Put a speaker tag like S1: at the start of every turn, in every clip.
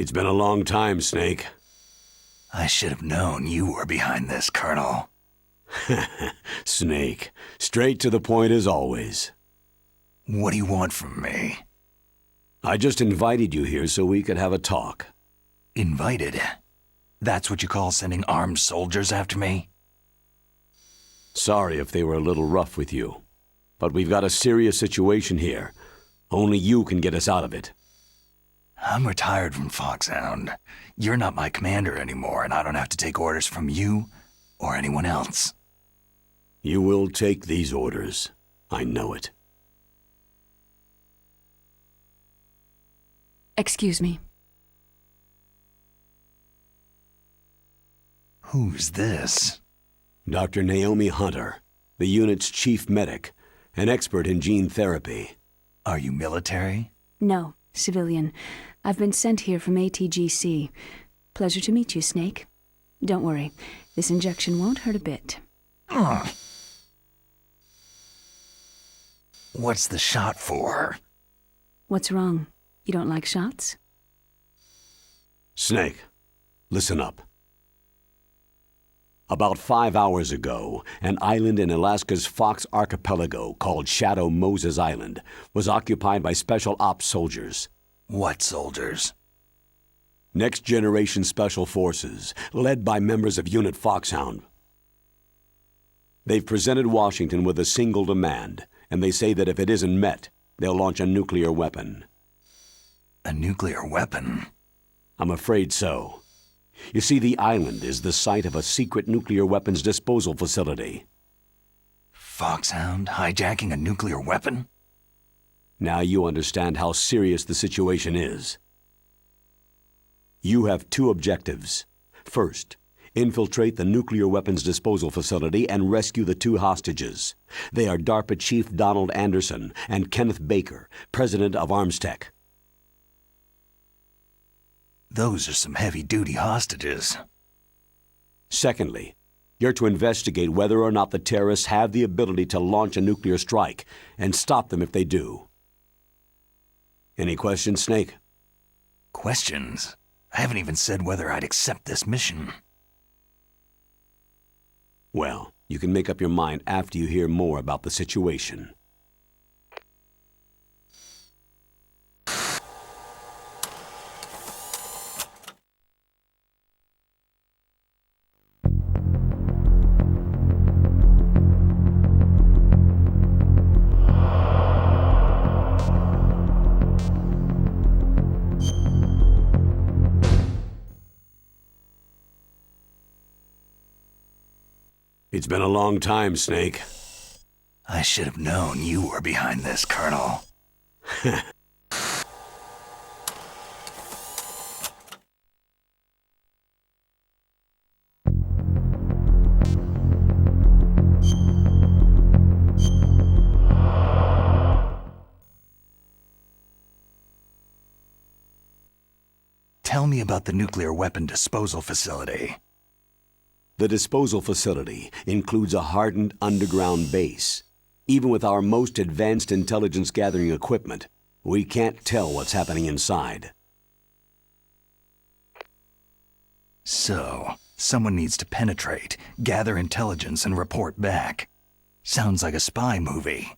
S1: It's been a long time, Snake.
S2: I should have known you were behind this, Colonel.
S1: Snake, straight to the point as always.
S2: What do you want from me?
S1: I just invited you here so we could have a talk.
S2: Invited? That's what you call sending armed soldiers after me?
S1: Sorry if they were a little rough with you, but we've got a serious situation here. Only you can get us out of it.
S2: I'm retired from Foxhound. You're not my commander anymore, and I don't have to take orders from you or anyone else.
S1: You will take these orders. I know it.
S3: Excuse me.
S2: Who's this?
S1: Dr. Naomi Hunter, the unit's chief medic, an expert in gene therapy.
S2: Are you military?
S3: No, civilian. I've been sent here from ATGC. Pleasure to meet you, Snake. Don't worry, this injection won't hurt a bit.
S2: What's the shot for?
S3: What's wrong? You don't like shots?
S1: Snake, listen up. About 5 hours ago, an island in Alaska's Fox Archipelago called Shadow Moses Island was occupied by Special Ops soldiers.
S2: What soldiers?
S1: Next Generation Special Forces, led by members of Unit Foxhound. They've presented Washington with a single demand, and they say that if it isn't met, they'll launch a nuclear weapon.
S2: A nuclear weapon?
S1: I'm afraid so. You see, the island is the site of a secret nuclear weapons disposal facility.
S2: Foxhound hijacking a nuclear weapon?
S1: Now you understand how serious the situation is. You have two objectives. First, infiltrate the nuclear weapons disposal facility and rescue the two hostages. They are DARPA Chief Donald Anderson and Kenneth Baker, President of Armstech.
S2: Those are some heavy-duty hostages.
S1: Secondly, you're to investigate whether or not the terrorists have the ability to launch a nuclear strike and stop them if they do. Any questions, Snake?
S2: Questions? I haven't even said whether I'd accept this mission.
S1: Well, you can make up your mind after you hear more about the situation. It's been a long time, Snake.
S2: I should have known you were behind this, Colonel. Tell me about the nuclear weapon disposal facility.
S1: The disposal facility includes a hardened underground base. Even with our most advanced intelligence gathering equipment, we can't tell what's happening inside.
S2: So, someone needs to penetrate, gather intelligence, and report back. Sounds like a spy movie.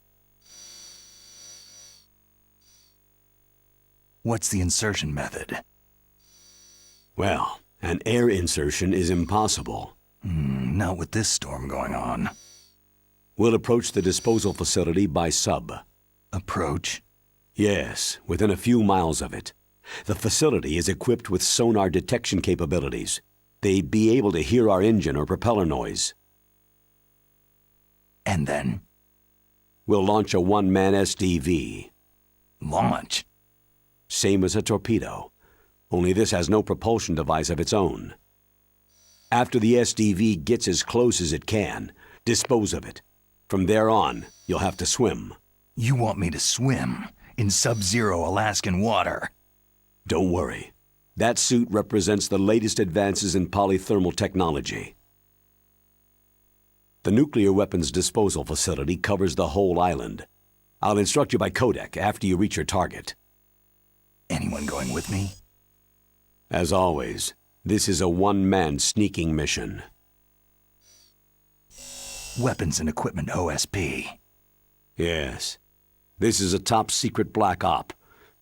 S2: What's the insertion method?
S1: Well, an air insertion is impossible.
S2: Not with this storm going on.
S1: We'll approach the disposal facility by sub.
S2: Approach?
S1: Yes, within a few miles of it. The facility is equipped with sonar detection capabilities. They'd be able to hear our engine or propeller noise.
S2: And then?
S1: We'll launch a one-man SDV.
S2: Launch?
S1: Same as a torpedo, only this has no propulsion device of its own. After the SDV gets as close as it can, dispose of it. From there on, you'll have to swim.
S2: You want me to swim in sub-zero Alaskan water?
S1: Don't worry. That suit represents the latest advances in polythermal technology. The nuclear weapons disposal facility covers the whole island. I'll instruct you by codec after you reach your target.
S2: Anyone going with me?
S1: As always, this is a one-man sneaking mission.
S2: Weapons and Equipment OSP.
S1: Yes. This is a top-secret black op.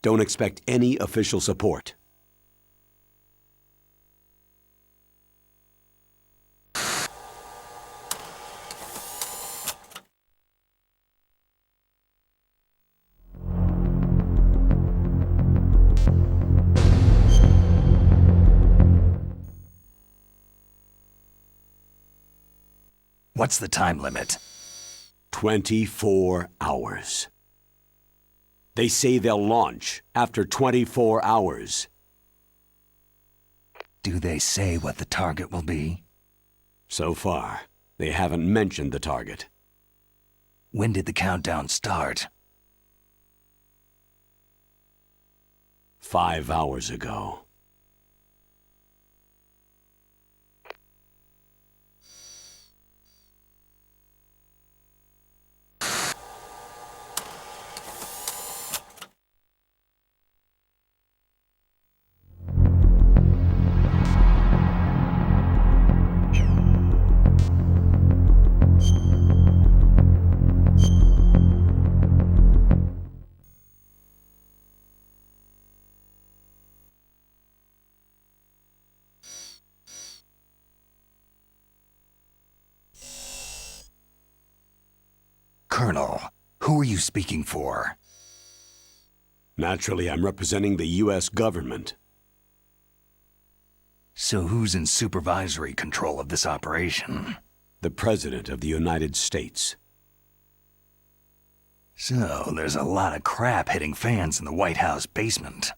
S1: Don't expect any official support.
S2: What's the time limit?
S1: 24 hours. They say they'll launch after 24 hours.
S2: Do they say what the target will be?
S1: So far, they haven't mentioned the target.
S2: When did the countdown start?
S1: 5 hours ago.
S2: Colonel, who are you speaking for?
S1: Naturally, I'm representing the U.S. government.
S2: So who's in supervisory control of this operation?
S1: The President of the United States.
S2: So there's a lot of crap hitting fans in the White House basement.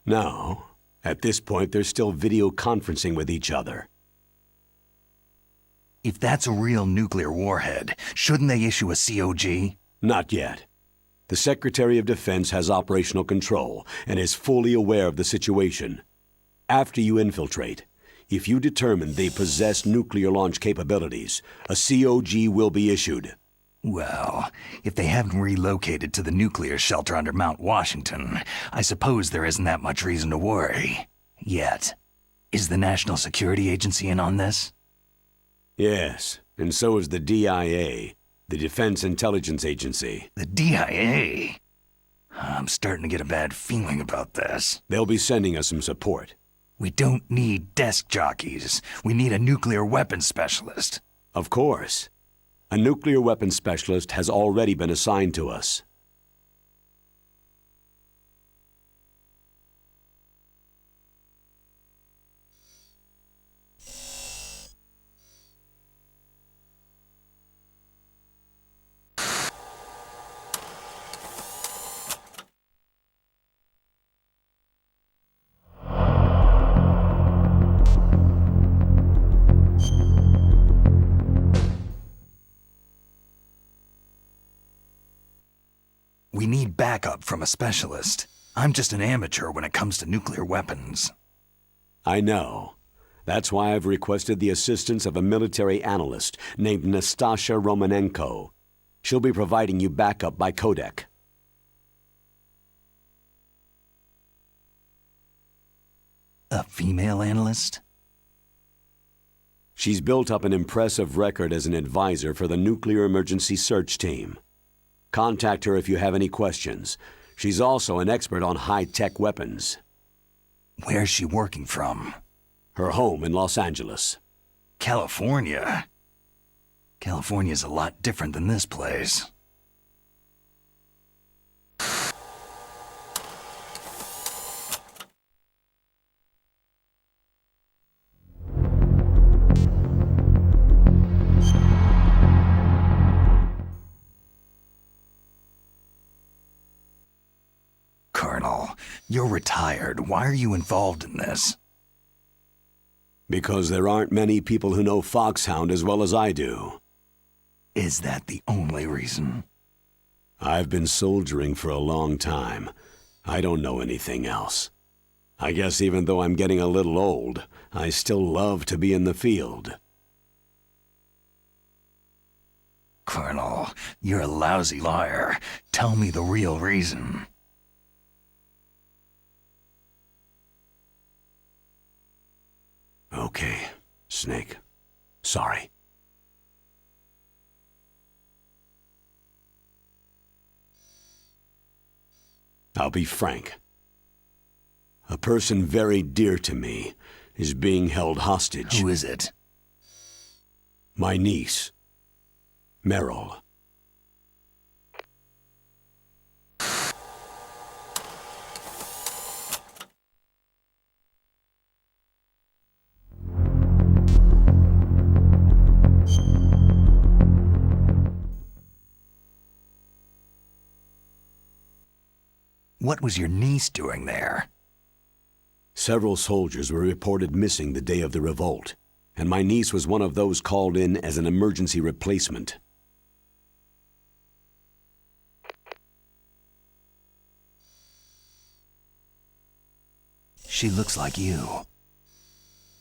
S1: No. At this point, they're still video conferencing with each other.
S2: If that's a real nuclear warhead, shouldn't they issue a COG?
S1: Not yet. The Secretary of Defense has operational control and is fully aware of the situation. After you infiltrate, if you determine they possess nuclear launch capabilities, a COG will be issued.
S2: Well, if they haven't relocated to the nuclear shelter under Mount Washington, I suppose there isn't that much reason to worry. Yet. Is the National Security Agency in on this?
S1: Yes, and so is the DIA, the Defense Intelligence Agency.
S2: The DIA? I'm starting to get a bad feeling about this.
S1: They'll be sending us some support.
S2: We don't need desk jockeys. We need a nuclear weapons specialist.
S1: Of course. A nuclear weapons specialist has already been assigned to us.
S2: We need backup from a specialist. I'm just an amateur when it comes to nuclear weapons.
S1: I know. That's why I've requested the assistance of a military analyst named Nastasha Romanenko. She'll be providing you backup by codec.
S2: A female analyst?
S1: She's built up an impressive record as an advisor for the Nuclear Emergency Search Team. Contact her if you have any questions. She's also an expert on high-tech weapons.
S2: Where's she working from?
S1: Her home in Los Angeles.
S2: California? California's a lot different than this place. Colonel, you're retired. Why are you involved in this?
S1: Because there aren't many people who know Foxhound as well as I do.
S2: Is that the only reason?
S1: I've been soldiering for a long time. I don't know anything else. I guess even though I'm getting a little old, I still love to be in the field.
S2: Colonel, you're a lousy liar. Tell me the real reason.
S1: Okay, Snake. Sorry. I'll be frank. A person very dear to me is being held hostage.
S2: Who is it?
S1: My niece, Meryl.
S2: What was your niece doing there?
S1: Several soldiers were reported missing the day of the revolt, and my niece was one of those called in as an emergency replacement.
S2: She looks like you.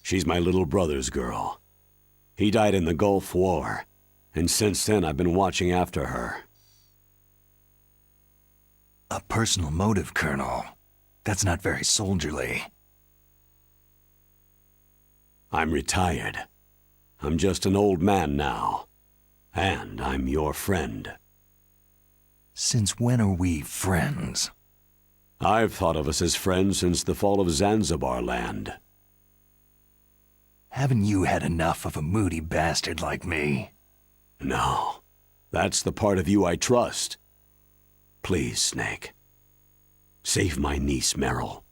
S1: She's my little brother's girl. He died in the Gulf War, and since then I've been watching after her.
S2: A personal motive, Colonel. That's not very soldierly.
S1: I'm retired. I'm just an old man now. And I'm your friend.
S2: Since when are we friends?
S1: I've thought of us as friends since the fall of Zanzibar land.
S2: Haven't you had enough of a moody bastard like me?
S1: No. That's the part of you I trust. Please, Snake. Save my niece, Meryl.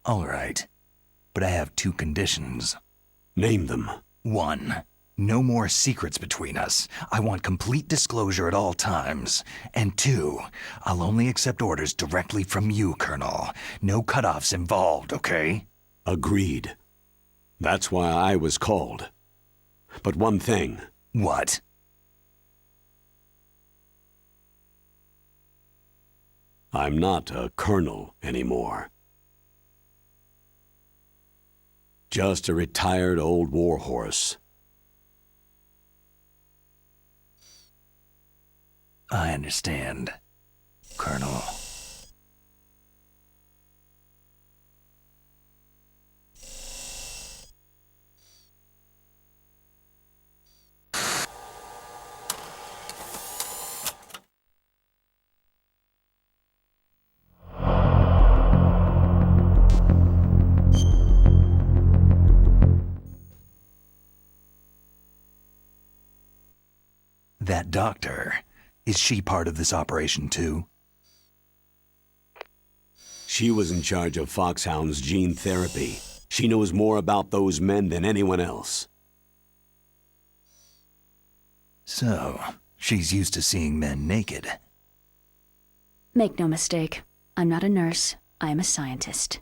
S2: All right. But I have two conditions.
S1: Name them.
S2: 1. No more secrets between us. I want complete disclosure at all times. And 2, I'll only accept orders directly from you, Colonel. No cutoffs involved, okay?
S1: Agreed. That's why I was called. But one thing.
S2: What?
S1: I'm not a colonel anymore. Just a retired old warhorse.
S2: I understand, Colonel. That doctor, is she part of this operation too?
S1: She was in charge of Foxhound's gene therapy. She knows more about those men than anyone else.
S2: So, she's used to seeing men naked.
S3: Make no mistake, I'm not a nurse, I am a scientist.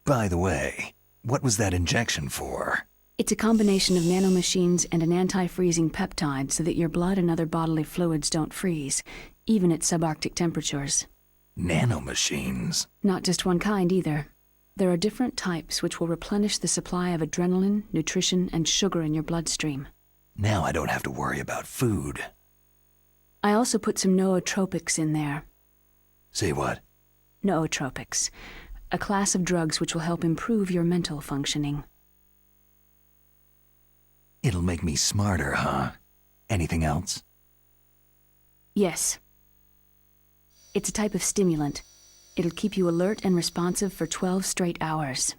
S2: By the way, what was that injection for?
S3: It's a combination of nanomachines and an anti-freezing peptide so that your blood and other bodily fluids don't freeze, even at subarctic temperatures.
S2: Nanomachines?
S3: Not just one kind either. There are different types which will replenish the supply of adrenaline, nutrition, and sugar in your bloodstream.
S2: Now I don't have to worry about food.
S3: I also put some nootropics in there.
S2: Say what?
S3: Nootropics, a class of drugs which will help improve your mental functioning.
S2: It'll make me smarter, huh? Anything else?
S3: Yes. It's a type of stimulant. It'll keep you alert and responsive for 12 straight hours.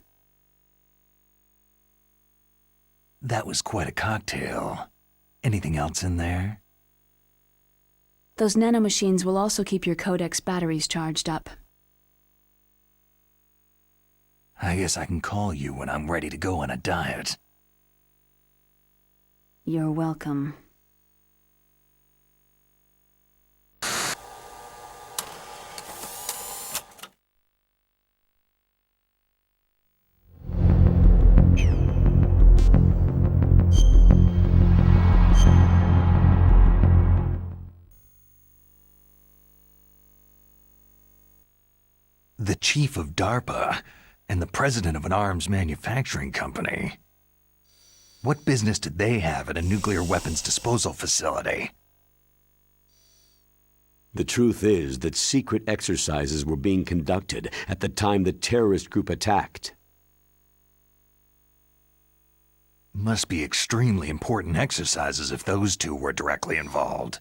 S2: That was quite a cocktail. Anything else in there?
S3: Those nanomachines will also keep your Codex batteries charged up.
S2: I guess I can call you when I'm ready to go on a diet.
S3: You're welcome.
S2: The chief of DARPA and the president of an arms manufacturing company. What business did they have at a nuclear weapons disposal facility?
S1: The truth is that secret exercises were being conducted at the time the terrorist group attacked.
S2: Must be extremely important exercises if those two were directly involved.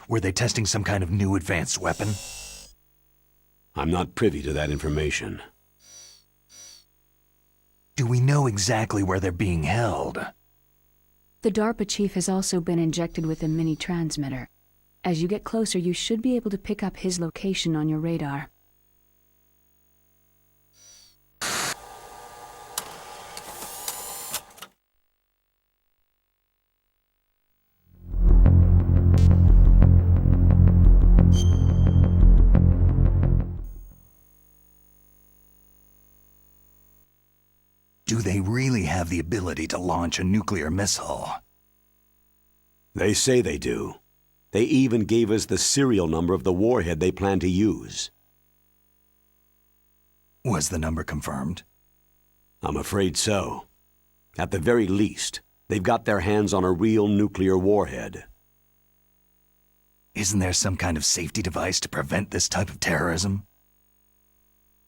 S2: Were they testing some kind of new advanced weapon?
S1: I'm not privy to that information.
S2: Do we know exactly where they're being held?
S3: The DARPA chief has also been injected with a mini-transmitter. As you get closer, you should be able to pick up his location on your radar.
S2: Do they really have the ability to launch a nuclear missile?
S1: They say they do. They even gave us the serial number of the warhead they plan to use.
S2: Was the number confirmed?
S1: I'm afraid so. At the very least, they've got their hands on a real nuclear warhead.
S2: Isn't there some kind of safety device to prevent this type of terrorism?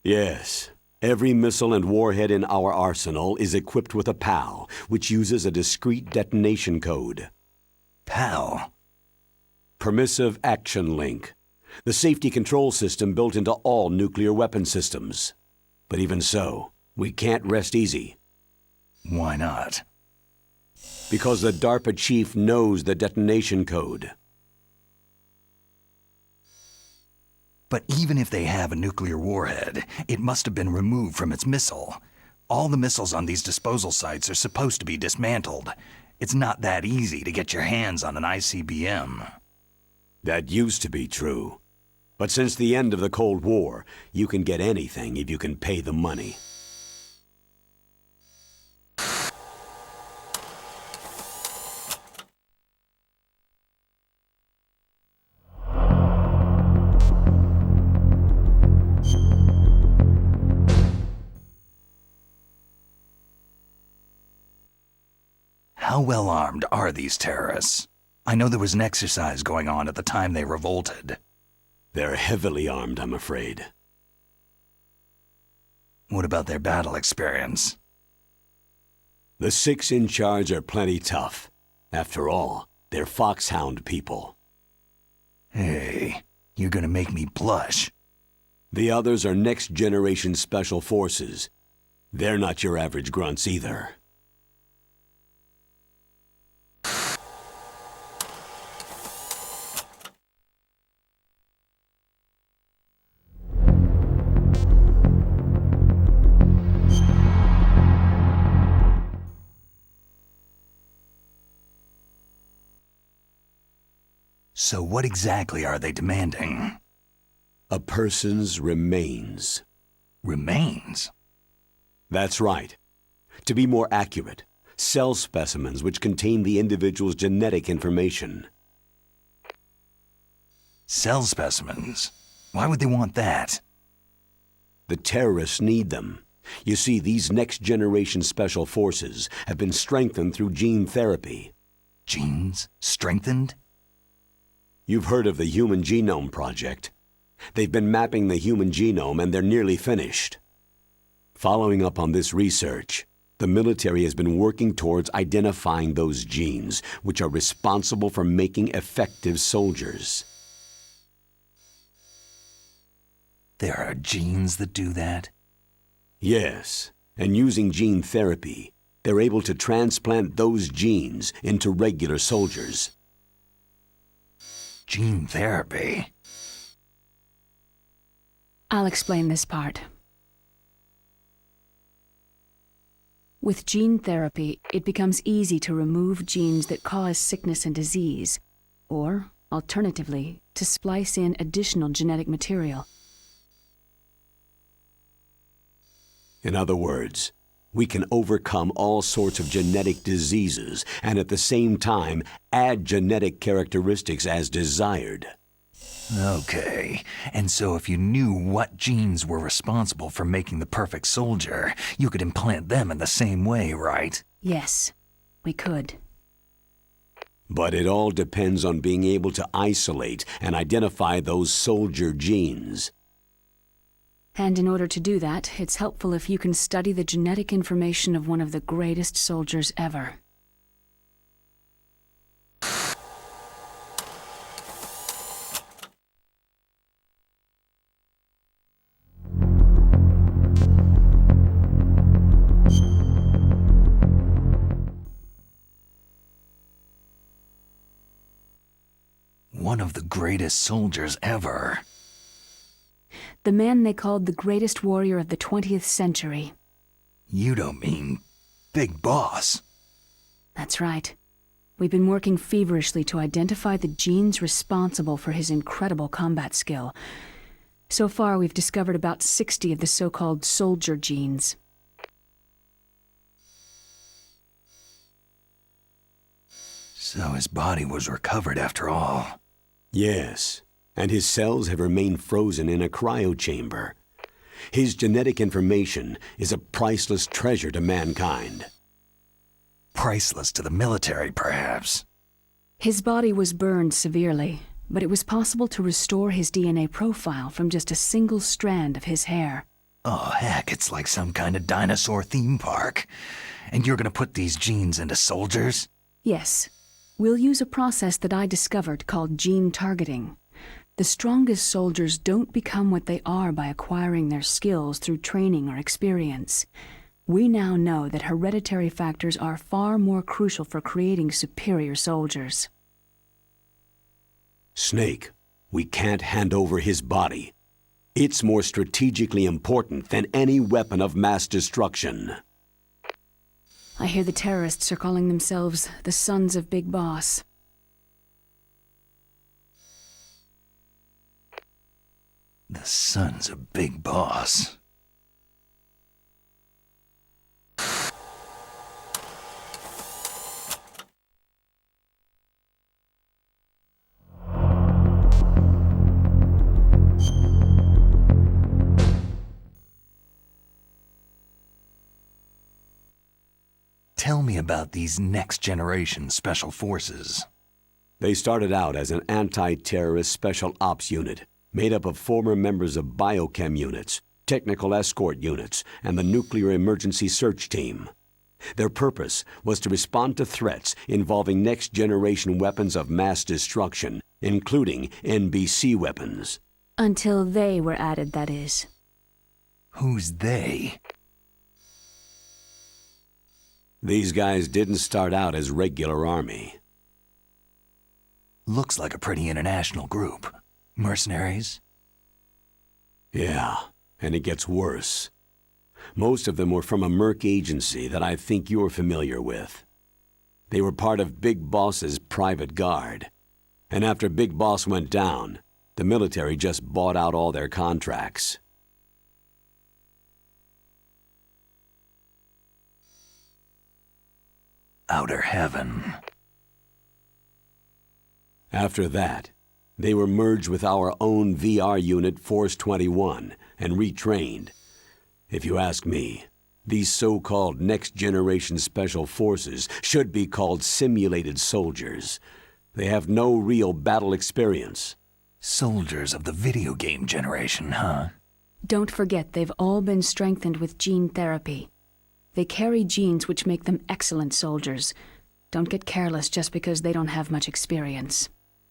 S1: Yes. Every missile and warhead in our arsenal is equipped with a PAL, which uses a discrete detonation code.
S2: PAL?
S1: Permissive Action Link. The safety control system built into all nuclear weapon systems. But even so, we can't rest easy.
S2: Why not?
S1: Because the DARPA chief knows the detonation code.
S2: But even if they have a nuclear warhead, it must have been removed from its missile. All the missiles on these disposal sites are supposed to be dismantled. It's not that easy to get your hands on an ICBM.
S1: That used to be true. But since the end of the Cold War, you can get anything if you can pay the money.
S2: How well armed are these terrorists? I know there was an exercise going on at the time they revolted.
S1: They're heavily armed, I'm afraid.
S2: What about their battle experience?
S1: The 6 in charge are plenty tough. After all, they're foxhound people.
S2: Hey, you're gonna make me blush.
S1: The others are next-generation special forces. They're not your average grunts either.
S2: So what exactly are they demanding?
S1: A person's remains.
S2: Remains?
S1: That's right. To be more accurate, cell specimens which contain the individual's genetic information.
S2: Cell specimens? Why would they want that?
S1: The terrorists need them. You see, these next-generation special forces have been strengthened through gene therapy.
S2: Genes? Strengthened?
S1: You've heard of the Human Genome Project. They've been mapping the human genome and they're nearly finished. Following up on this research, the military has been working towards identifying those genes which are responsible for making effective soldiers.
S2: There are genes that do that?
S1: Yes, and using gene therapy, they're able to transplant those genes into regular soldiers.
S2: Gene therapy?
S3: I'll explain this part. With gene therapy, it becomes easy to remove genes that cause sickness and disease, or, alternatively, to splice in additional genetic material.
S1: In other words, we can overcome all sorts of genetic diseases and at the same time add genetic characteristics as desired.
S2: Okay, and so if you knew what genes were responsible for making the perfect soldier, you could implant them in the same way, right?
S3: Yes, we could.
S1: But it all depends on being able to isolate and identify those soldier genes.
S3: And in order to do that, it's helpful if you can study the genetic information of one of the greatest soldiers ever.
S2: One of the greatest soldiers ever.
S3: The man they called the greatest warrior of the 20th century.
S2: You don't mean Big Boss?
S3: That's right. We've been working feverishly to identify the genes responsible for his incredible combat skill. So far, we've discovered about 60 of the so-called soldier genes.
S2: So his body was recovered after all.
S1: Yes, and his cells have remained frozen in a cryochamber. His genetic information is a priceless treasure to mankind.
S2: Priceless to the military, perhaps.
S3: His body was burned severely, but it was possible to restore his DNA profile from just a single strand of his hair.
S2: Oh, heck, it's like some kind of dinosaur theme park. And you're gonna put these genes into soldiers?
S3: Yes. We'll use a process that I discovered called gene targeting. The strongest soldiers don't become what they are by acquiring their skills through training or experience. We now know that hereditary factors are far more crucial for creating superior soldiers.
S1: Snake, we can't hand over his body. It's more strategically important than any weapon of mass destruction.
S3: I hear the terrorists are calling themselves the Sons of Big Boss.
S2: The Sons of Big Boss. Tell me about these next-generation special forces.
S1: They started out as an anti-terrorist special ops unit, made up of former members of biochem units, technical escort units, and the nuclear emergency search team. Their purpose was to respond to threats involving next-generation weapons of mass destruction, including NBC weapons.
S3: Until they were added, that is.
S2: Who's they?
S1: These guys didn't start out as regular army.
S2: Looks like a pretty international group. Mercenaries?
S1: Yeah, and it gets worse. Most of them were from a merc agency that I think you're familiar with. They were part of Big Boss's private guard. And after Big Boss went down, the military just bought out all their contracts.
S2: Outer heaven.
S1: After that, they were merged with our own VR unit Force 21 and retrained. If you ask me, these so-called next-generation special forces should be called simulated soldiers. They have no real battle experience.
S2: Soldiers of the video game generation, huh?
S3: Don't forget they've all been strengthened with gene therapy. They carry genes which make them excellent soldiers. Don't get careless just because they don't have much experience.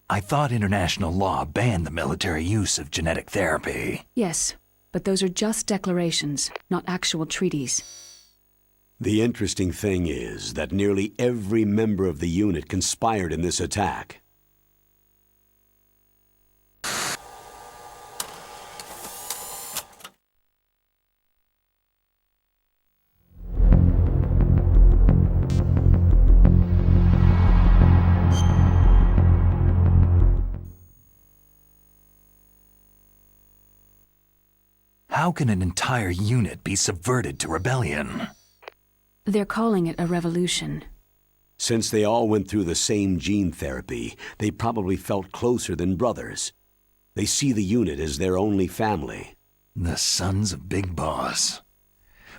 S2: I thought international law banned the military use of genetic therapy.
S3: Yes, but those are just declarations, not actual treaties.
S1: The interesting thing is that nearly every member of the unit conspired in this attack.
S2: How can an entire unit be subverted to rebellion?
S3: They're calling it a revolution.
S1: Since they all went through the same gene therapy, they probably felt closer than brothers. They see the unit as their only family.
S2: The Sons of Big Boss.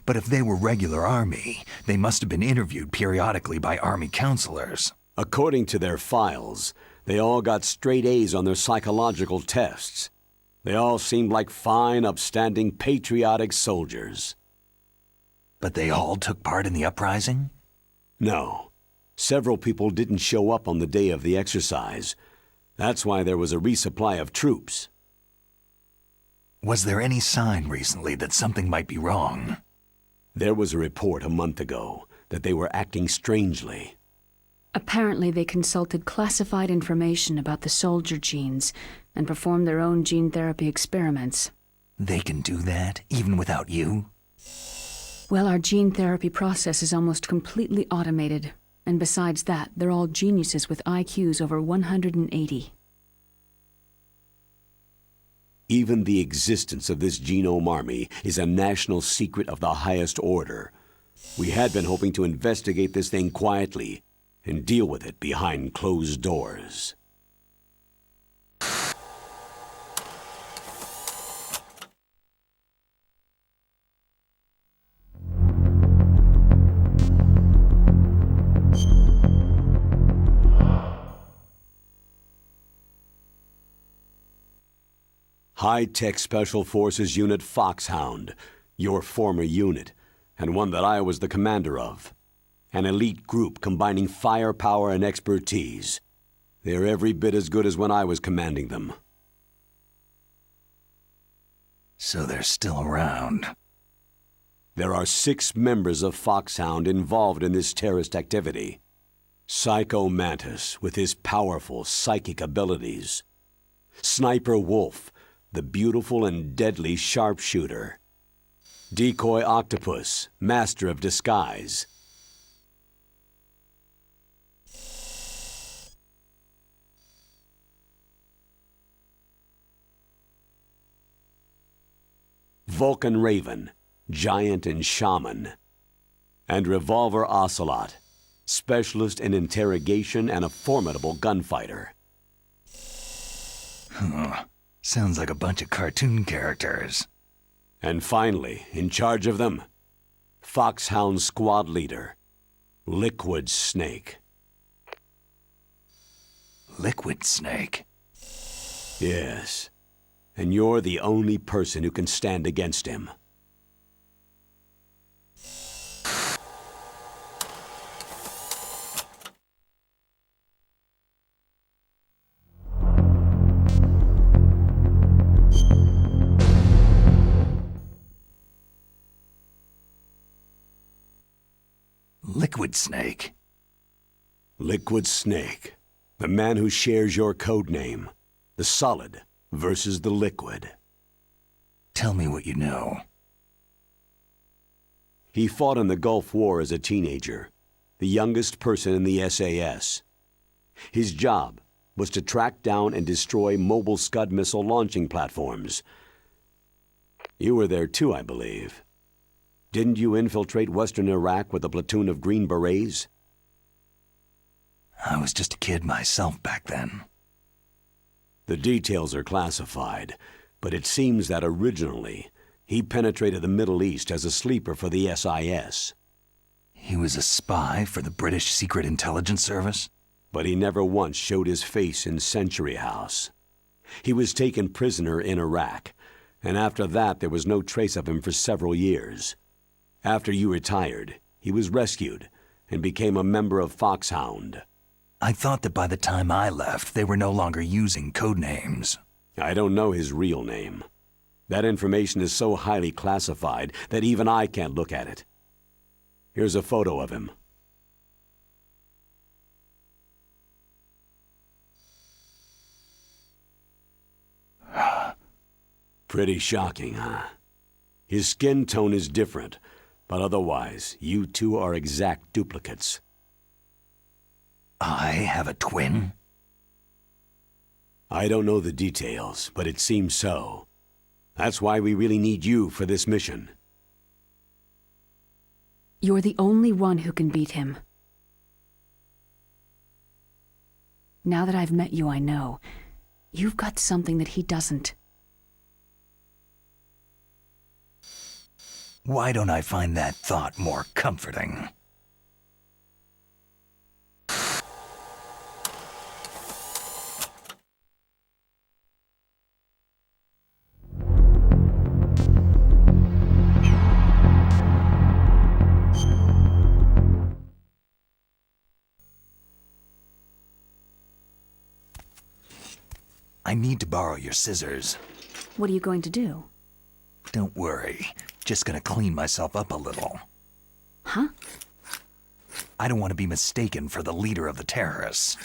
S2: But if they were regular army, they must have been interviewed periodically by army counselors.
S1: According to their files, they all got straight A's on their psychological tests. They all seemed like fine, upstanding, patriotic soldiers.
S2: But they all took part in the uprising?
S1: No. Several people didn't show up on the day of the exercise. That's why there was a resupply of troops.
S2: Was there any sign recently that something might be wrong?
S1: There was a report a month ago that they were acting strangely.
S3: Apparently they consulted classified information about the soldier genes and performed their own gene therapy experiments.
S2: They can do that, even without you?
S3: Well, our gene therapy process is almost completely automated. And besides that, they're all geniuses with IQs over 180.
S1: Even the existence of this genome army is a national secret of the highest order. We had been hoping to investigate this thing quietly and deal with it behind closed doors. High-Tech Special Forces Unit Foxhound, your former unit, and one that I was the commander of. An elite group combining firepower and expertise. They're every bit as good as when I was commanding them.
S2: So they're still around.
S1: There are 6 members of Foxhound involved in this terrorist activity. Psycho Mantis, with his powerful psychic abilities. Sniper Wolf, the beautiful and deadly sharpshooter. Decoy Octopus, master of disguise. Vulcan Raven, giant and shaman. And Revolver Ocelot, specialist in interrogation and a formidable gunfighter.
S2: Sounds like a bunch of cartoon characters.
S1: And finally, in charge of them, Foxhound Squad Leader, Liquid Snake.
S2: Liquid Snake?
S1: Yes, and you're the only person who can stand against him.
S2: Liquid Snake?
S1: Liquid Snake, the man who shares your code name, the solid versus the liquid.
S2: Tell me what you know.
S1: He fought in the Gulf War as a teenager, the youngest person in the SAS. His job was to track down and destroy mobile Scud missile launching platforms. You were there too, I believe. Didn't you infiltrate western Iraq with a platoon of Green Berets?
S2: I was just a kid myself back then.
S1: The details are classified, but it seems that originally he penetrated the Middle East as a sleeper for the SIS.
S2: He was a spy for the British Secret Intelligence Service?
S1: But he never once showed his face in Century House. He was taken prisoner in Iraq, and after that there was no trace of him for several years. After you retired, he was rescued and became a member of Foxhound.
S2: I thought that by the time I left, they were no longer using code names.
S1: I don't know his real name. That information is so highly classified that even I can't look at it. Here's a photo of him. Pretty shocking, huh? His skin tone is different, but otherwise, you two are exact duplicates.
S2: I have a twin?
S1: I don't know the details, but it seems so. That's why we really need you for this mission.
S3: You're the only one who can beat him. Now that I've met you, I know. You've got something that he doesn't.
S2: Why don't I find that thought more comforting? I need to borrow your scissors.
S3: What are you going to do?
S2: Don't worry. Just gonna clean myself up a little.
S3: Huh?
S2: I don't want to be mistaken for the leader of the terrorists.